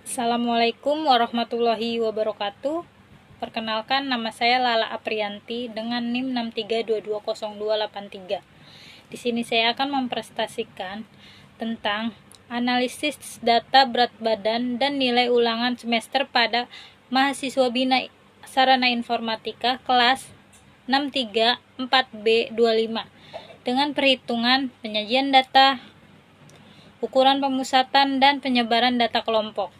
Assalamualaikum warahmatullahi wabarakatuh. Perkenalkan, nama saya Lala Aprianti dengan NIM 632208283. Di sini saya akan mempresentasikan tentang analisis data berat badan dan nilai ulangan semester pada mahasiswa Bina Sarana Informatika kelas 634B25 dengan perhitungan penyajian data, ukuran pemusatan, dan penyebaran data kelompok.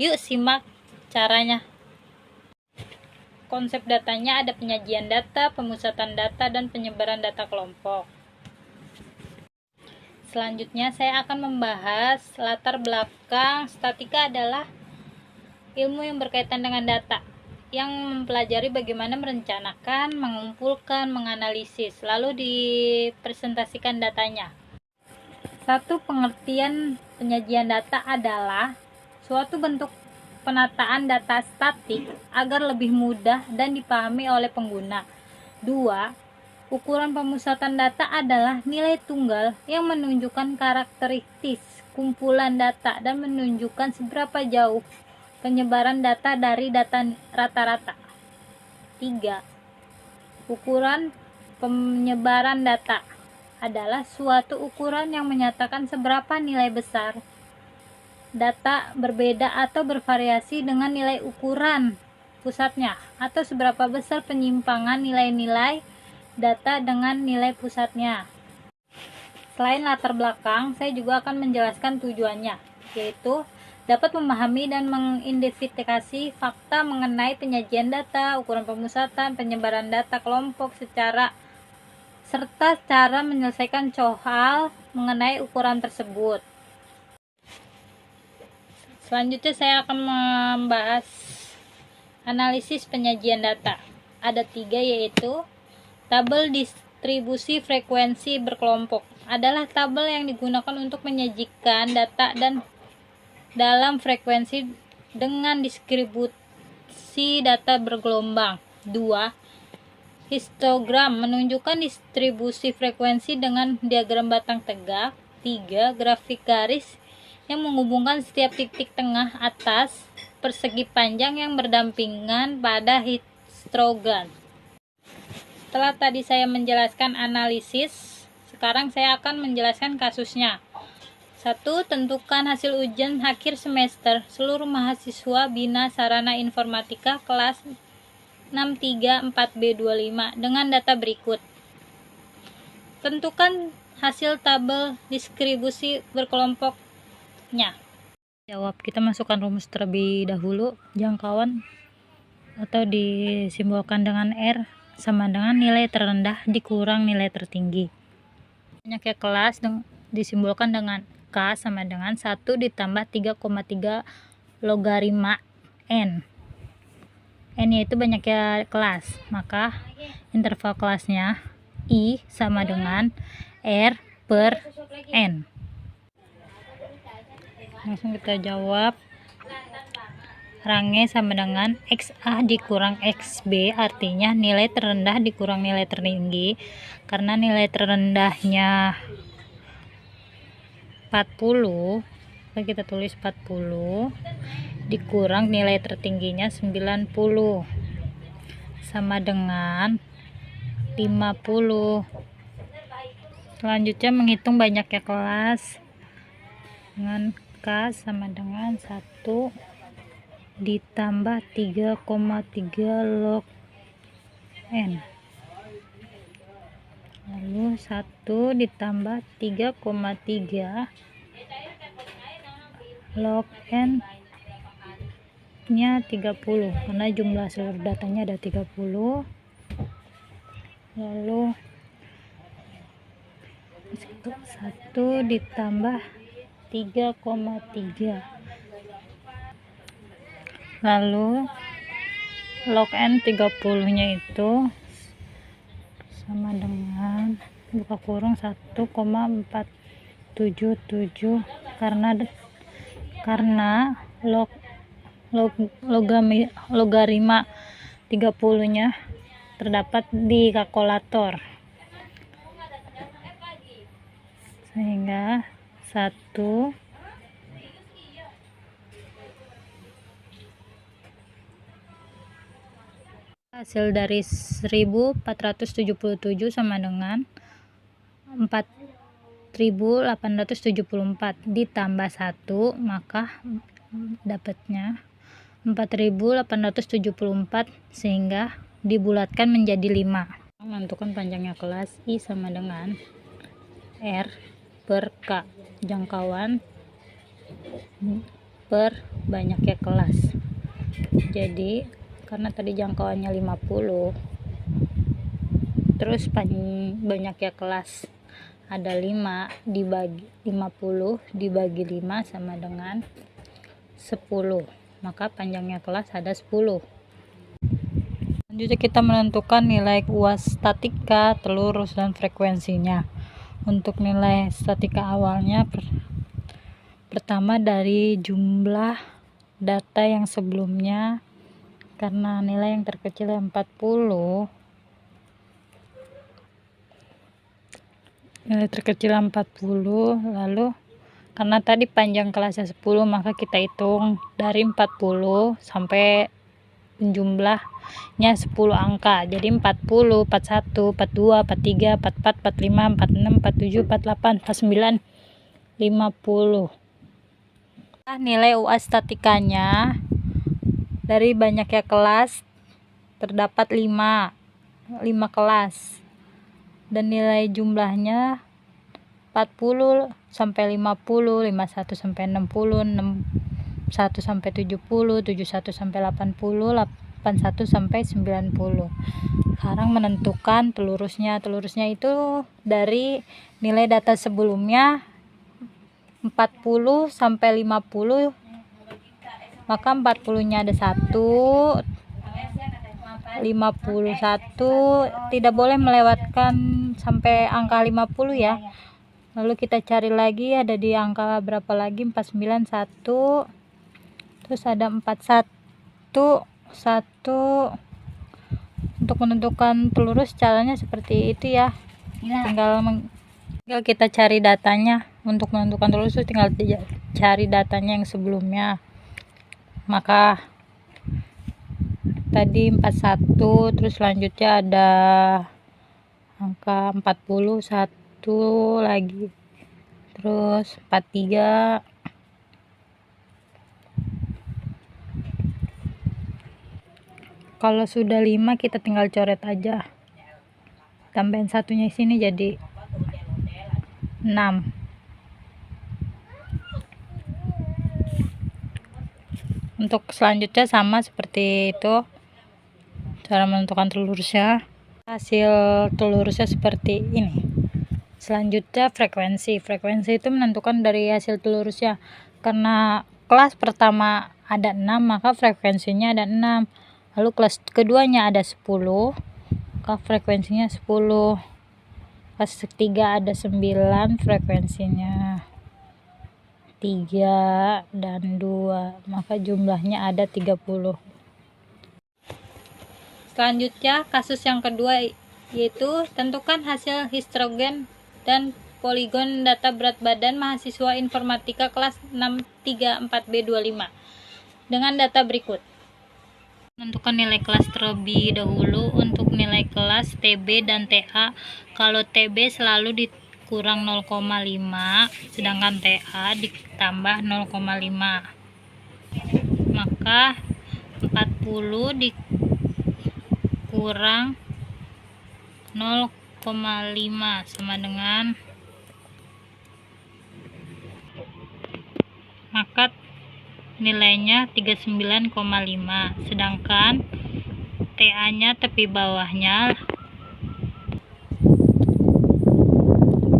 Yuk simak caranya. Konsep datanya ada penyajian data, pemusatan data, dan penyebaran data kelompok. Selanjutnya saya akan membahas latar belakang statika adalah ilmu yang berkaitan dengan data, yang mempelajari bagaimana merencanakan, mengumpulkan, menganalisis, lalu dipresentasikan datanya. Satu, pengertian penyajian data adalah suatu bentuk penataan data statik agar lebih mudah dan dipahami oleh pengguna. 2. Ukuran pemusatan data adalah nilai tunggal yang menunjukkan karakteristik kumpulan data dan menunjukkan seberapa jauh penyebaran data dari data rata-rata. 3. Ukuran penyebaran data adalah suatu ukuran yang menyatakan seberapa nilai besar data berbeda atau bervariasi dengan nilai ukuran pusatnya, atau seberapa besar penyimpangan nilai-nilai data dengan nilai pusatnya. Selain latar belakang, saya juga akan menjelaskan tujuannya, yaitu dapat memahami dan mengidentifikasi fakta mengenai penyajian data, ukuran pemusatan, penyebaran data kelompok serta cara menyelesaikan soal mengenai ukuran tersebut. Selanjutnya saya akan membahas analisis penyajian data. Ada 3, yaitu tabel distribusi frekuensi berkelompok. Adalah tabel yang digunakan untuk menyajikan data dan dalam frekuensi dengan distribusi data bergelombang. 2. Histogram menunjukkan distribusi frekuensi dengan diagram batang tegak. 3. Grafik garis yang menghubungkan setiap titik tengah atas persegi panjang yang berdampingan pada histogram. Setelah tadi saya menjelaskan analisis, sekarang saya akan menjelaskan kasusnya. 1. Tentukan hasil ujian akhir semester seluruh mahasiswa Bina Sarana Informatika kelas 634B25 dengan data berikut. Tentukan hasil tabel distribusi berkelompoknya. Jawab, kita masukkan rumus terlebih dahulu. Jangkauan atau disimbolkan dengan R sama dengan nilai terendah dikurang nilai tertinggi. Banyaknya kelas disimbolkan dengan K sama dengan 1 ditambah 3,3 logaritma N. N yaitu banyaknya kelas, maka interval kelasnya I sama dengan R per N. Langsung kita jawab. Rangnya sama dengan XA dikurang XB, artinya nilai terendah dikurang nilai tertinggi. Karena nilai terendahnya 40, kita tulis 40 dikurang nilai tertingginya 90 sama dengan 50. Selanjutnya menghitung banyaknya kelas dengan K sama dengan 1 ditambah 3,3 log N, lalu 1 ditambah 3,3 log N nya 30, karena jumlah seluruh datanya ada 30. Lalu 1 ditambah 3,3, lalu log N 30 nya itu sama dengan buka kurung 1,477, karena logaritma 30 nya terdapat di kalkulator, sehingga 1 Hasil dari 1477 sama dengan 4874 ditambah 1, maka dapatnya 4874, sehingga dibulatkan menjadi 5. Menentukan panjangnya kelas I sama dengan R per K, jangkauan per banyaknya kelas. Jadi karena tadi jangkauannya 50, terus banyaknya kelas ada 5, dibagi 50 dibagi 5 sama dengan 10, maka panjangnya kelas ada 10. Selanjutnya kita menentukan nilai UAS statika, telurus, dan frekuensinya. Untuk nilai statika awalnya pertama dari jumlah data yang sebelumnya, karena nilai yang terkecil 40, lalu karena tadi panjang kelasnya 10, maka kita hitung dari 40 sampai jumlahnya 10 angka. Jadi 40, 41, 42, 43, 44, 45, 46, 47, 48, 49, 50. Nilai UAS statikanya dari banyaknya kelas terdapat 5 kelas, dan nilai jumlahnya 40 sampai 50, 51 sampai 60, 61 sampai 70, 71 sampai 80, 81 sampai 90. Sekarang menentukan telurusnya. Telurusnya itu dari nilai data sebelumnya 40 sampai 50, maka 40-nya ada 1, 51, tidak boleh melewatkan sampai angka 50 ya. Lalu kita cari lagi ada di angka berapa lagi, 49, 1, terus ada 41, 1. Untuk menentukan telurus caranya seperti itu ya. Tinggal kita cari datanya. Untuk menentukan telurus tinggal cari datanya yang sebelumnya. Maka tadi 41, terus selanjutnya ada angka 41 lagi, terus 43, kalau sudah 5 kita tinggal coret aja, tambahin satunya sini jadi 6. Untuk selanjutnya sama seperti itu cara menentukan telurusnya. Hasil telurusnya seperti ini. Selanjutnya frekuensi itu menentukan dari hasil telurusnya. Karena kelas pertama ada 6, maka frekuensinya ada 6. Lalu kelas keduanya ada 10, maka frekuensinya 10. Kelas ketiga ada 9, frekuensinya 3 dan 2, maka jumlahnya ada 30. Selanjutnya kasus yang kedua, yaitu tentukan hasil histogram dan poligon data berat badan mahasiswa informatika kelas 634B25 dengan data berikut. Menentukan nilai kelas terlebih dahulu. Untuk nilai kelas TB dan TA, kalau TB selalu dikurang 0,5, sedangkan TA ditambah 0,5, maka 40 dikurang 0,5 sama dengan, maka nilainya 39,5, sedangkan TA nya tepi bawahnya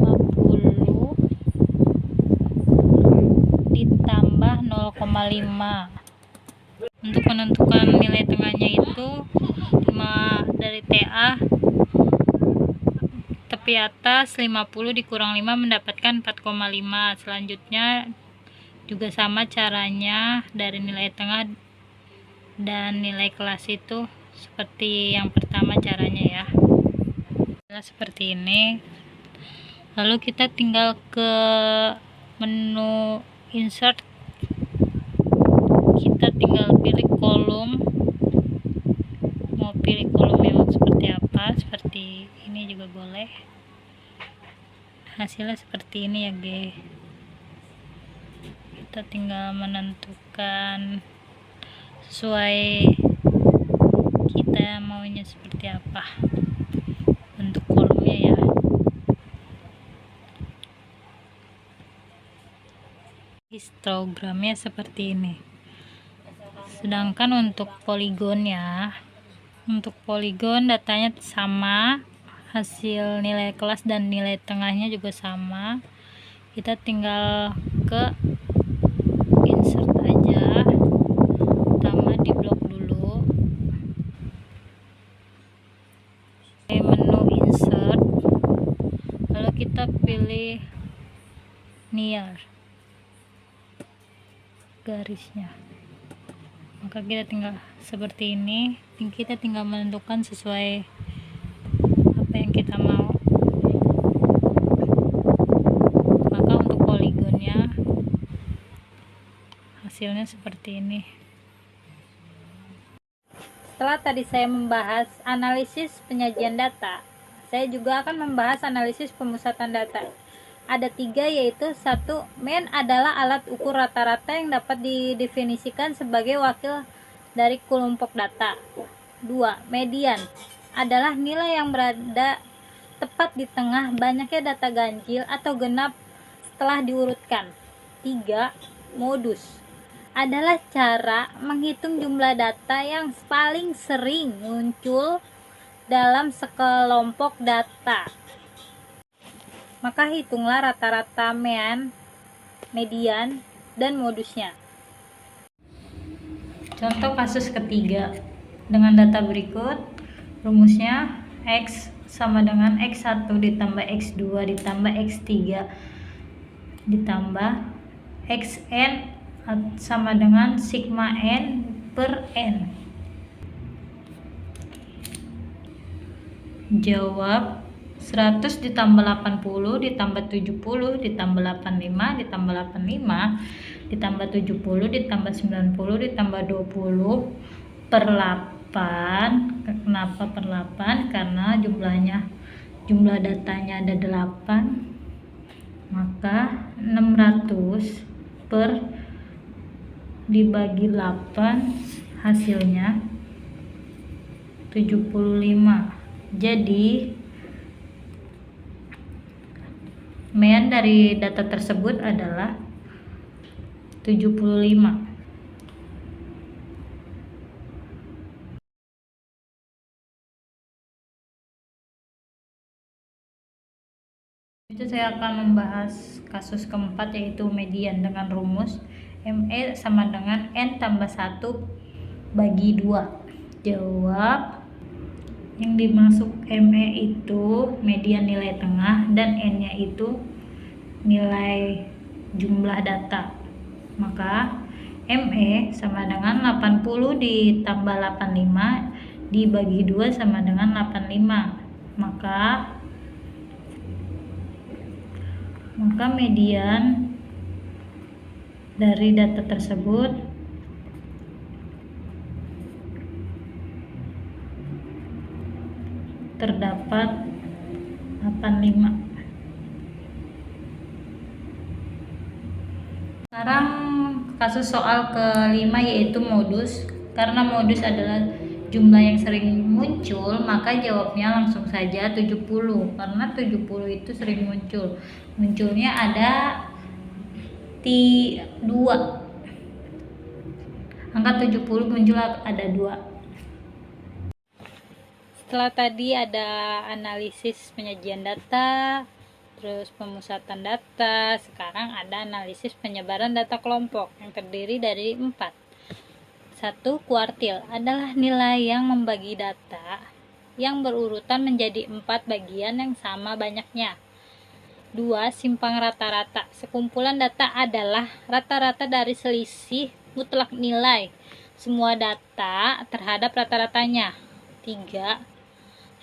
50 ditambah 0,5. Untuk menentukan nilai tengahnya itu 5 dari TA tepi atas 50 dikurang 5 mendapatkan 4,5. Selanjutnya juga sama caranya, dari nilai tengah dan nilai kelas itu seperti yang pertama caranya ya. Seperti ini. Lalu kita tinggal ke menu insert, kita tinggal pilih kolom, mau pilih hasilnya seperti ini ya G. Kita tinggal menentukan sesuai kita maunya seperti apa bentuk kolomnya ya. Histogramnya seperti ini. Sedangkan untuk poligonnya, untuk poligon datanya sama, hasil nilai kelas dan nilai tengahnya juga sama. Kita tinggal ke insert aja, pertama di blok dulu, menu insert, lalu kita pilih near garisnya, maka kita tinggal seperti ini. Kita tinggal menentukan sesuai apa yang kita mau. Maka untuk poligonnya hasilnya seperti ini. Setelah tadi saya membahas analisis penyajian data, saya juga akan membahas analisis pemusatan data. Ada 3, yaitu 1. Mean adalah alat ukur rata-rata yang dapat didefinisikan sebagai wakil dari kelompok data. 2. Median adalah nilai yang berada tepat di tengah banyaknya data ganjil atau genap setelah diurutkan. 3. Modus adalah cara menghitung jumlah data yang paling sering muncul dalam sekelompok data. Maka hitunglah rata-rata mean, median, dan modusnya. Contoh kasus ketiga. Dengan data berikut, rumusnya X sama dengan X1 ditambah X2 ditambah X3 ditambah Xn sama dengan sigma N per N. Jawab 100 ditambah 80 ditambah 70 ditambah 85 ditambah 85 ditambah 70 ditambah 90 ditambah 20 per 8. Kenapa per 8? Karena jumlah datanya ada 8, maka 600 per dibagi 8 hasilnya 75. Jadi mean dari data tersebut adalah 75. Itu saya akan membahas kasus keempat, yaitu median dengan rumus ME sama dengan N tambah 1 bagi 2. Jawab, yang dimaksud ME itu median nilai tengah dan N nya itu nilai jumlah data. Maka ME sama dengan 80 ditambah 85 dibagi 2 sama dengan 85. Maka median dari data tersebut terdapat 85. Sekarang kasus soal kelima, yaitu modus. Karena modus adalah jumlah yang sering muncul, maka jawabnya langsung saja 70. Karena 70 itu sering muncul. Munculnya ada 2. Angka 70 muncul ada 2. Setelah tadi ada analisis penyajian data, terus pemusatan data, sekarang ada analisis penyebaran data kelompok yang terdiri dari 4. 1. Kuartil adalah nilai yang membagi data yang berurutan menjadi 4 bagian yang sama banyaknya. 2. Simpang rata-rata. Sekumpulan data adalah rata-rata dari selisih mutlak nilai semua data terhadap rata-ratanya. 3.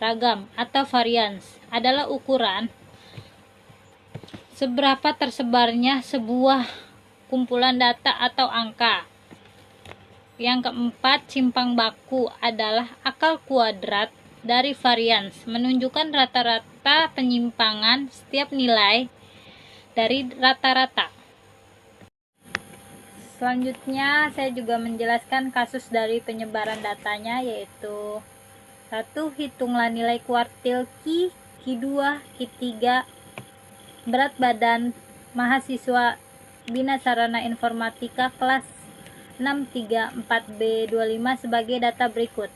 Ragam atau varians adalah ukuran seberapa tersebarnya sebuah kumpulan data atau angka. Yang keempat, simpang baku adalah akal kuadrat dari varians, menunjukkan rata-rata serta penyimpangan setiap nilai dari rata-rata. Selanjutnya saya juga menjelaskan kasus dari penyebaran datanya, yaitu 1. Hitunglah nilai kuartil Q, Q2, Q3 berat badan mahasiswa Bina Sarana Informatika kelas 634B25 sebagai data berikut.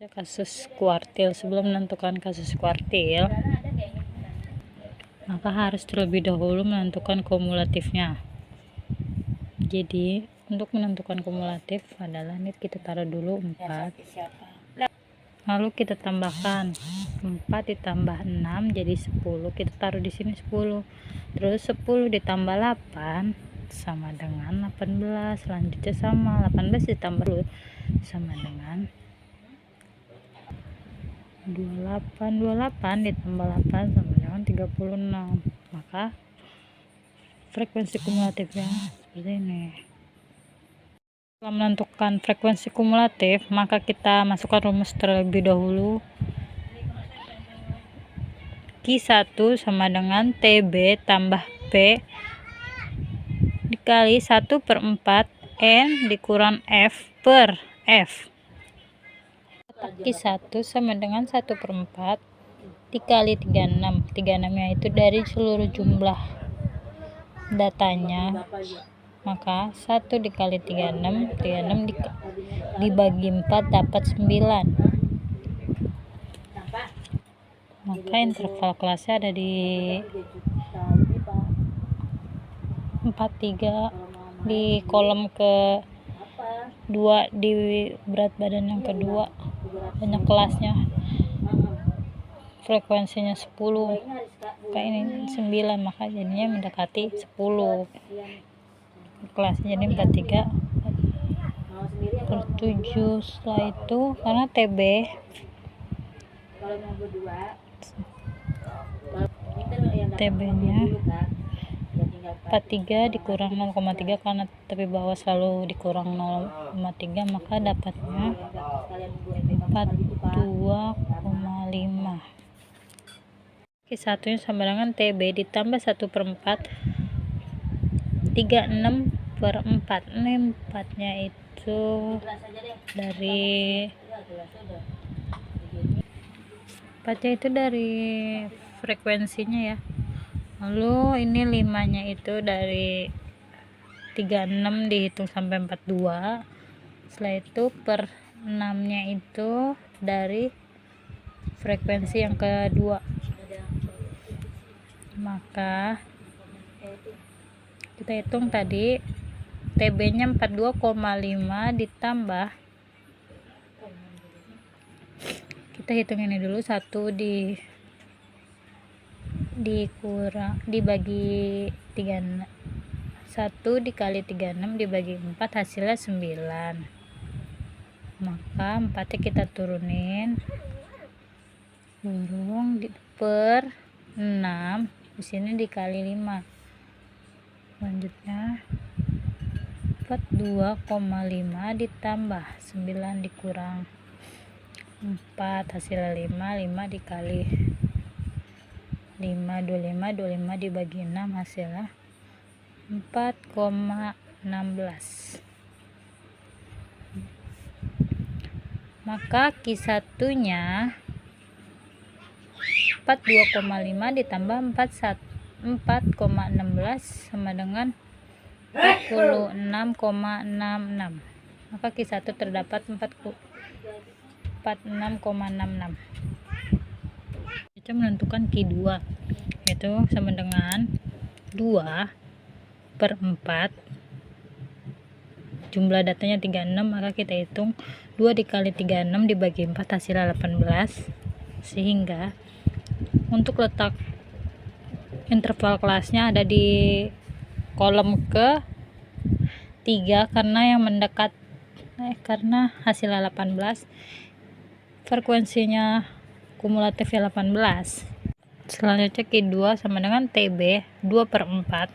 Kasus kuartil. Sebelum menentukan kasus kuartil, maka harus terlebih dahulu menentukan kumulatifnya. Jadi untuk menentukan kumulatif adalah ini kita taruh dulu 4, lalu kita tambahkan 4 ditambah 6 jadi 10, kita taruh di sini 10, terus 10 ditambah 8 sama dengan 18, selanjutnya sama 18 ditambah 2 sama dengan 28 ditambah 8 sama dengan 36. Maka frekuensi kumulatifnya seperti ini. Setelah menentukan frekuensi kumulatif, maka kita masukkan rumus terlebih dahulu. Q1 sama dengan TB tambah P dikali 1/4 N dikurang F per F. Q1 sama dengan 1/4 dikali 36. 36 nya itu dari seluruh jumlah datanya. Maka 1 dikali 36, 36 dibagi 4 dapat 9. Maka interval kelasnya ada di 43 di kolom ke 2 di berat badan yang kedua. Banyak kelasnya, frekuensinya 10, kayak ini 9, maka jadinya mendekati 10 kelasnya, jadi 43 per 7. Setelah itu karena TB nya 43 dikurang 0,3 karena tepi bawah selalu dikurang 0,3, maka dapatnya 42,5. Q1 nya sama dengan TB ditambah 1/4 36/4. Ini 4 nya itu dari frekuensinya ya. Lalu ini 5 nya itu dari 36 dihitung sampai 42. Setelah itu per 6 nya itu dari frekuensi yang kedua. Maka kita hitung tadi TB nya 42,5 ditambah, kita hitung ini dulu, 1 dibagi 3, 1 dikali 36 dibagi 4 hasilnya 9. Maka 4 nya kita turunin per 6, di sini dikali 5. Selanjutnya 42,5 ditambah 9 dikurang 4 hasilnya 5 dikali 5, 25 dibagi 6 hasilnya 4,16. Maka Q1 nya 42,5 ditambah 4,16 sama dengan 46,66. Maka Q1 terdapat 46,66. Kita menentukan Q2, yaitu sama dengan 2/4. Jumlah datanya 36, maka kita hitung 2 dikali 36 dibagi 4 hasilnya 18. Sehingga untuk letak interval kelasnya ada di kolom ke 3 karena yang mendekat karena hasilnya 18, frekuensinya kumulatifnya 18. Selanjutnya Q2 sama dengan TB 2/4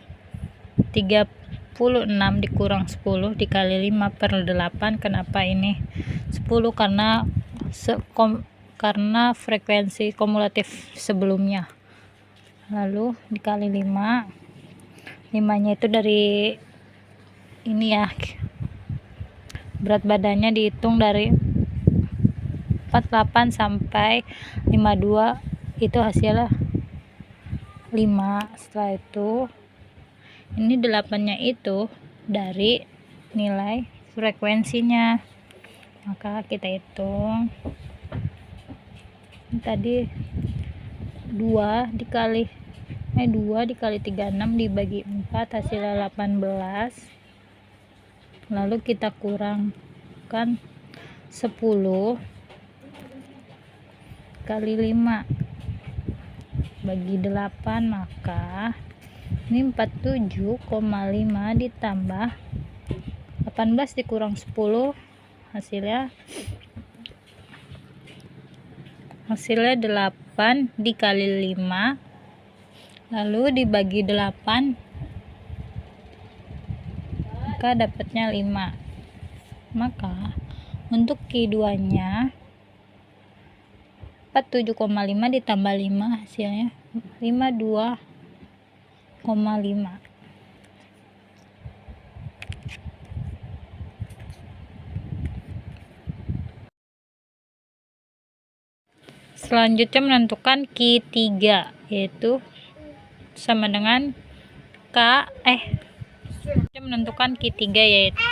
36 dikurang 10 dikali 5/8. Kenapa ini 10? Karena karena frekuensi kumulatif sebelumnya. Lalu dikali 5, 5-nya itu dari ini ya, berat badannya dihitung dari 48 sampai 52, itu hasilnya 5. Setelah itu ini 8-nya itu dari nilai frekuensinya, maka kita hitung tadi 2 dikali 36 dibagi 4 hasilnya 18. Lalu kita kurangkan 10 kali 5 bagi 8, maka ini 47,5 ditambah 18 dikurang 10 hasilnya 8 dikali 5 lalu dibagi 8, maka dapatnya 5. Maka untuk Q2 nya 47,5 ditambah 5 hasilnya 52,5. Selanjutnya menentukan Q3, yaitu sama dengan menentukan Q3 yaitu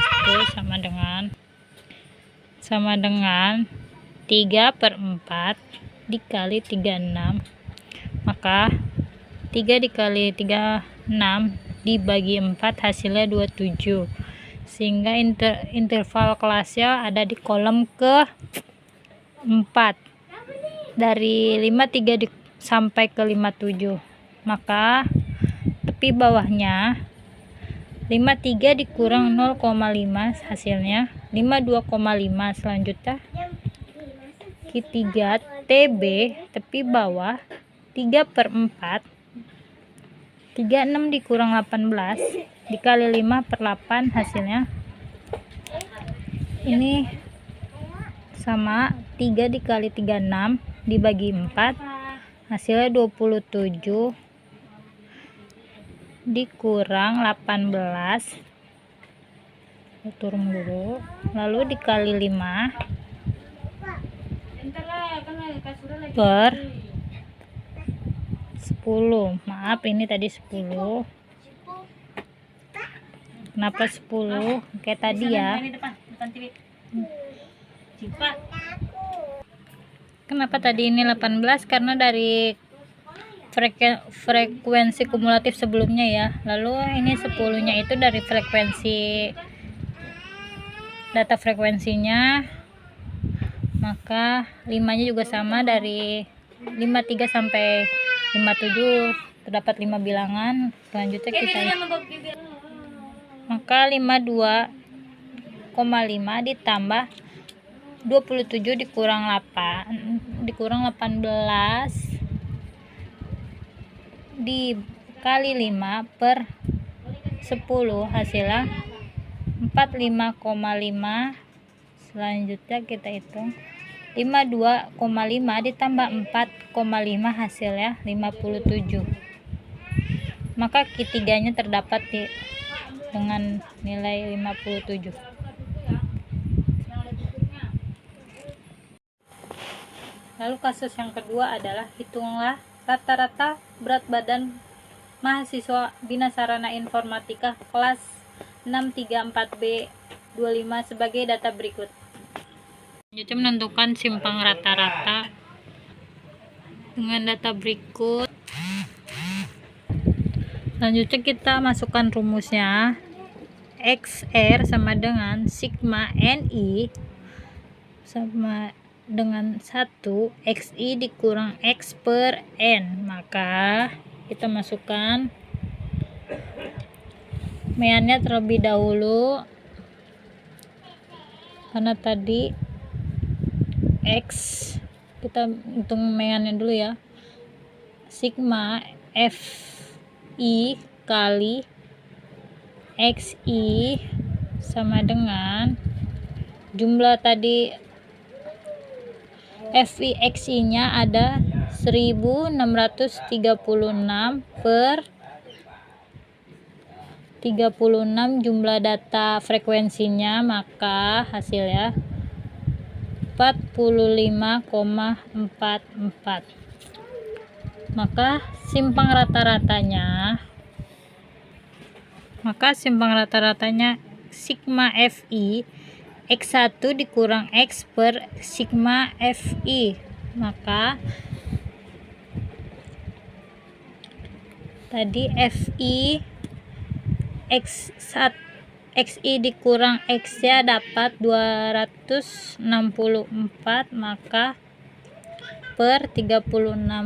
sama dengan 3/4 dikali 36, maka 3 dikali 36 dibagi 4 hasilnya 27, sehingga interval kelasnya ada di kolom ke 4 dari 53 sampai ke 57. Maka tepi bawahnya 53 dikurang 0,5 hasilnya 52,5. Selanjutnya Q3 TB tepi bawah 3/4, 36 dikurang 18 dikali 5/8 hasilnya ini sama 3 dikali 36 dibagi 4 hasilnya 27 dikurang 18, turun dulu, lalu dikali 5 per 10. Maaf, ini tadi 10. Kenapa 10? Kayak tadi ya. Kenapa tadi ini 18? Karena dari frekuensi kumulatif sebelumnya ya. Lalu ini 10-nya itu dari frekuensi data frekuensinya, maka 5-nya juga sama dari 53 sampai 57, terdapat 5 bilangan. Selanjutnya kita maka 52,5 ditambah 27 dikurang 18 dikali 5 per 10 hasilnya 45,5. Selanjutnya kita hitung 52,5 ditambah 4,5 hasilnya 57. Maka Q3 nya terdapat dengan nilai 57. Lalu kasus yang kedua adalah hitunglah rata-rata berat badan mahasiswa Bina Sarana Informatika kelas 634B 25 sebagai data berikut. Selanjutnya menentukan simpang rata-rata dengan data berikut. Selanjutnya kita masukkan rumusnya. XR sama dengan sigma NI sama dengan 1 XI dikurang X per N. Maka kita masukkan meannya terlebih dahulu, karena tadi X kita hitung meannya dulu ya. Sigma FI kali XI sama dengan jumlah tadi FI nya ada 1636 per 36 jumlah data frekuensinya, maka hasilnya 45,44. Maka simpang rata-ratanya sigma FI X1 dikurang X per sigma FI, maka tadi FI X1 XI dikurang X nya dapat 264, maka per 36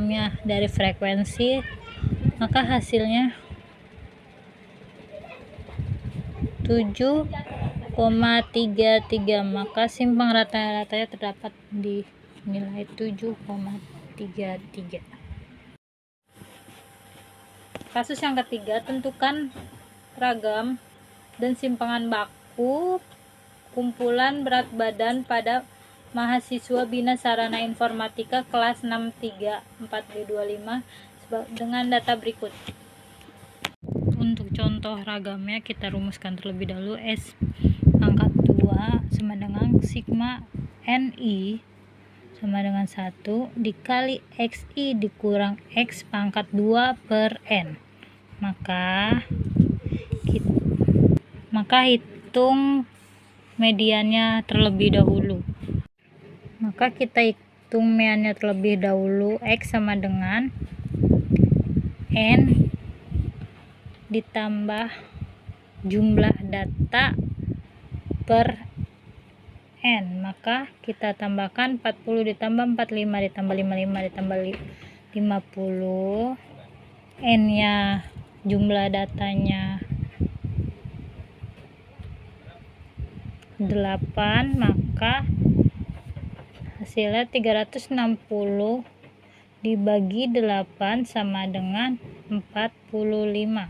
nya dari frekuensi, maka hasilnya 7,33, maka simpang rata-ratanya terdapat di nilai 7,33. Kasus yang ketiga, tentukan ragam dan simpangan baku kumpulan berat badan pada mahasiswa Bina Sarana Informatika kelas 63 4B25 dengan data berikut. Untuk contoh ragamnya kita rumuskan terlebih dahulu. S pangkat 2 sama dengan sigma NI sama dengan 1 dikali XI dikurang X pangkat 2 per N. Maka hitung mediannya terlebih dahulu. Maka kita hitung mediannya terlebih dahulu. X sama dengan N ditambah jumlah data per N. Maka kita tambahkan 40 ditambah 45 ditambah 55 ditambah 50. N nya jumlah datanya 8, maka hasilnya 360 dibagi 8 sama dengan 45.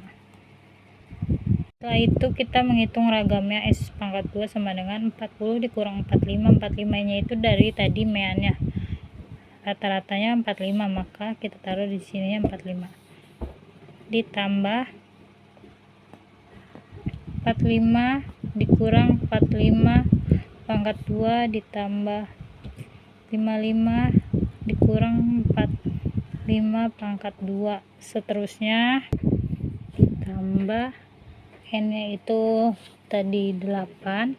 Setelah itu kita menghitung ragamnya. S pangkat 2 sama dengan 40 dikurang 45. 45 nya itu dari tadi meannya, rata-ratanya 45, maka kita taruh di sini 45 ditambah 45 dikurang 45 pangkat 2 ditambah 55 dikurang 45 pangkat 2, seterusnya ditambah N nya itu tadi 8,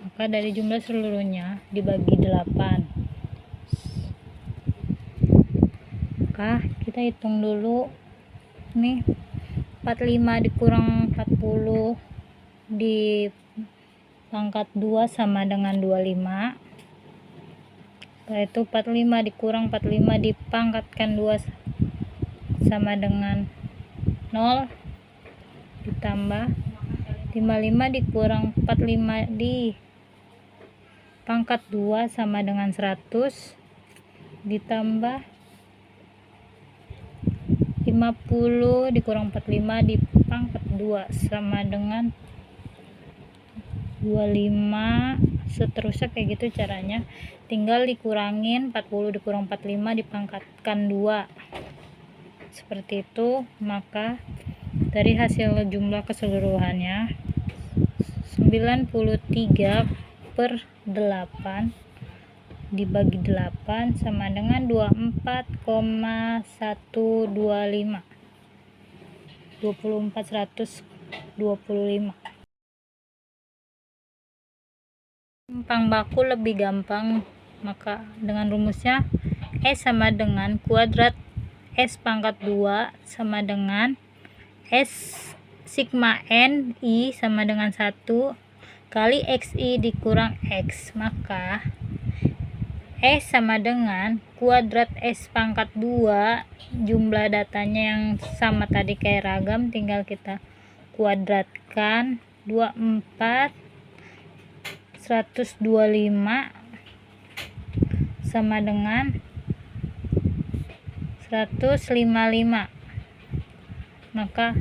maka dari jumlah seluruhnya dibagi 8. Maka kita hitung dulu nih, 45 dikurang 40 di pangkat 2 sama dengan 25. Setelah itu 45 dikurang 45 dipangkatkan 2 sama dengan 0 ditambah 55 dikurang 45 di pangkat 2 sama dengan 100 ditambah 50 dikurang 45 di pangkat 2 sama dengan 25, seterusnya kayak gitu caranya. Tinggal dikurangin 40 dikurang 45 dipangkatkan 2 seperti itu. Maka dari hasil jumlah keseluruhannya 93 per 8 dibagi 8 sama dengan 24,125 24.125. Simpang baku lebih gampang, maka dengan rumusnya S sama dengan kuadrat S pangkat 2 sama dengan S sigma N I sama dengan 1 kali XI dikurang X, maka S sama dengan kuadrat S pangkat 2, jumlah datanya yang sama tadi kayak ragam, tinggal kita kuadratkan 24.125 sama dengan 155. Maka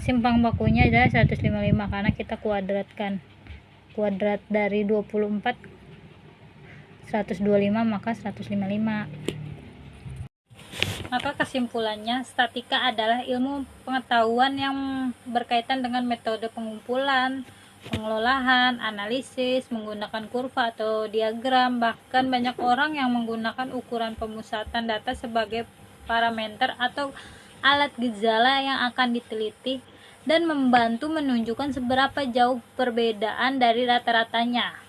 simpang bakunya adalah 155 karena kita kuadratkan. Kuadrat dari 24 125 maka 155. Maka kesimpulannya, statika adalah ilmu pengetahuan yang berkaitan dengan metode pengumpulan, pengelolaan, analisis, menggunakan kurva atau diagram. Bahkan banyak orang yang menggunakan ukuran pemusatan data sebagai parameter atau alat gejala yang akan diteliti dan membantu menunjukkan seberapa jauh perbedaan dari rata-ratanya.